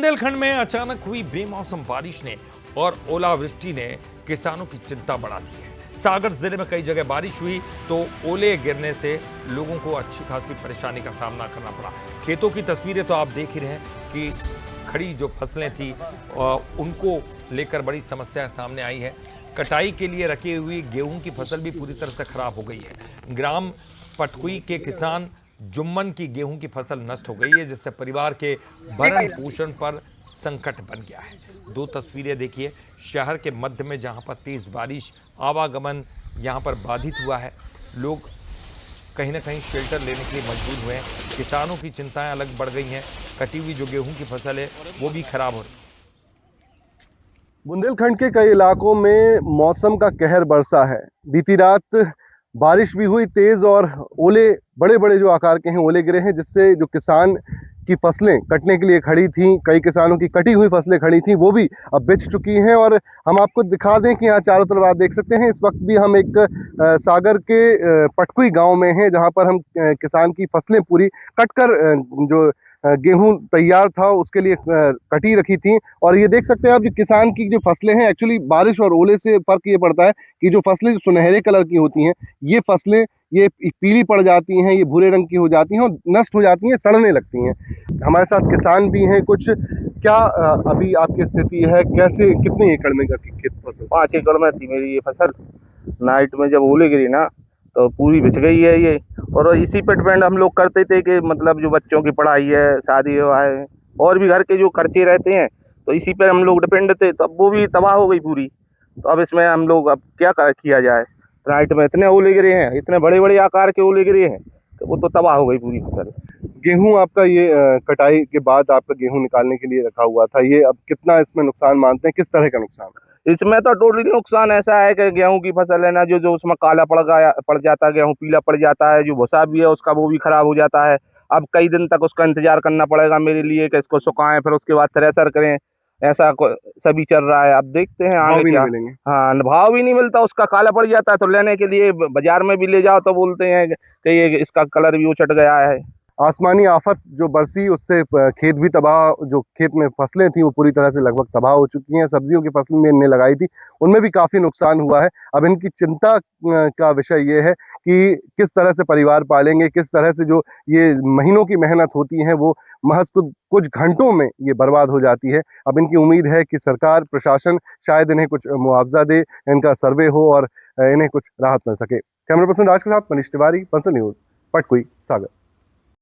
बुंदेलखंड में अचानक हुई बेमौसम बारिश ने और ओलावृष्टि ने किसानों की चिंता बढ़ा दी है। सागर जिले में कई जगह बारिश हुई तो ओले गिरने से लोगों को अच्छी खासी परेशानी का सामना करना पड़ा। खेतों की तस्वीरें तो आप देख ही रहे हैं कि खड़ी जो फसलें थी उनको लेकर बड़ी समस्या सामने आई है। कटाई के लिए रखी हुई गेहूं की फसल भी पूरी तरह से खराब हो गई है। ग्राम पटकुई के किसान जुम्मन की गेहूं की फसल नष्ट हो गई है, जिससे परिवार के भरण पोषण पर संकट बन गया है। दो तस्वीरें देखिए, शहर के मध्य में जहां पर तेज बारिश, आवागमन यहां पर बाधित हुआ है। लोग कहीं ना कहीं शेल्टर लेने के लिए मजबूर हुए हैं। किसानों की चिंताएं अलग बढ़ गई हैं। कटी हुई जो गेहूं की फसल है वो भी खराब हो रही है। बुंदेलखंड के कई इलाकों में मौसम का कहर बरसा है। बीती रात बारिश भी हुई तेज और ओले, बड़े बड़े जो आकार के हैं ओले गिरे हैं, जिससे जो किसान की फसलें कटने के लिए खड़ी थी, कई किसानों की कटी हुई फसलें खड़ी थी, वो भी अब बिछ चुकी हैं। और हम आपको दिखा दें कि यहाँ चारों तरफ आप देख सकते हैं, इस वक्त भी हम एक सागर के पटकुई गांव में हैं, जहां पर हम किसान की फसलें पूरी कटकर जो गेहूं तैयार था उसके लिए कटी रखी थी। और ये देख सकते हैं आप, जो किसान की जो फसलें हैं, एक्चुअली बारिश और ओले से फर्क ये पड़ता है कि जो फसलें सुनहरे कलर की होती हैं, ये फसलें ये पीली पड़ जाती हैं, ये भूरे रंग की हो जाती हैं और नष्ट हो जाती हैं, सड़ने लगती हैं। हमारे साथ किसान भी हैं कुछ। क्या अभी आपकी स्थिति है, कैसे, कितने एकड़ में खेत फसल? 5 एकड़ में थी मेरी ये फसल। नाइट में जब ओले गिरी ना तो पूरी बिछ गई है ये। और इसी पे डिपेंड हम लोग करते थे कि मतलब जो बच्चों की पढ़ाई है, शादी विवाह है, और भी घर के जो खर्चे रहते हैं, तो इसी पर हम लोग डिपेंड थे। तो अब वो भी तबाह हो गई पूरी। तो अब इसमें हम लोग अब क्या किया जाए। नाइट में इतने ओले गिरे हैं, इतने बड़े बड़े आकार के ओले गिरे हैं, तो वो तो तबाह हो गई पूरी फसल। गेहूं आपका ये कटाई के बाद आपका गेहूं निकालने के लिए रखा हुआ था, ये अब कितना इसमें नुकसान मानते हैं, किस तरह का नुकसान? इसमें तो टोटली नुकसान ऐसा है कि गेहूं की फसल है ना, जो उसमें काला पड़ जाता है, गेहूं पीला पड़ जाता है, जो भूसा भी है उसका वो भी खराब हो जाता है। अब कई दिन तक उसका इंतजार करना पड़ेगा मेरे लिए कि इसको सुखाएं, फिर उसके बाद थ्रेसर करें। ऐसा सभी चल रहा है। अब देखते हैं आगे क्या। हाँ, भाव भी नहीं मिलता, उसका काला पड़ जाता है। तो लेने के लिए बाजार में भी ले जाओ तो बोलते हैं कि ये इसका कलर भी उचट गया है। आसमानी आफत जो बरसी, उससे खेत भी तबाह, जो खेत में फसलें थी वो पूरी तरह से लगभग तबाह हो चुकी हैं। सब्जियों की फसल में इनने लगाई थी, उनमें भी काफ़ी नुकसान हुआ है। अब इनकी चिंता का विषय ये है कि किस तरह से परिवार पालेंगे, किस तरह से जो ये महीनों की मेहनत होती है वो महज कुछ घंटों में ये बर्बाद हो जाती है। अब इनकी उम्मीद है कि सरकार, प्रशासन शायद इन्हें कुछ मुआवजा दे, इनका सर्वे हो और इन्हें कुछ राहत मिल सके। कैमरा पर्सन राज के साथ मनीष तिवारी, पंसल न्यूज़, पटकुई, सागर।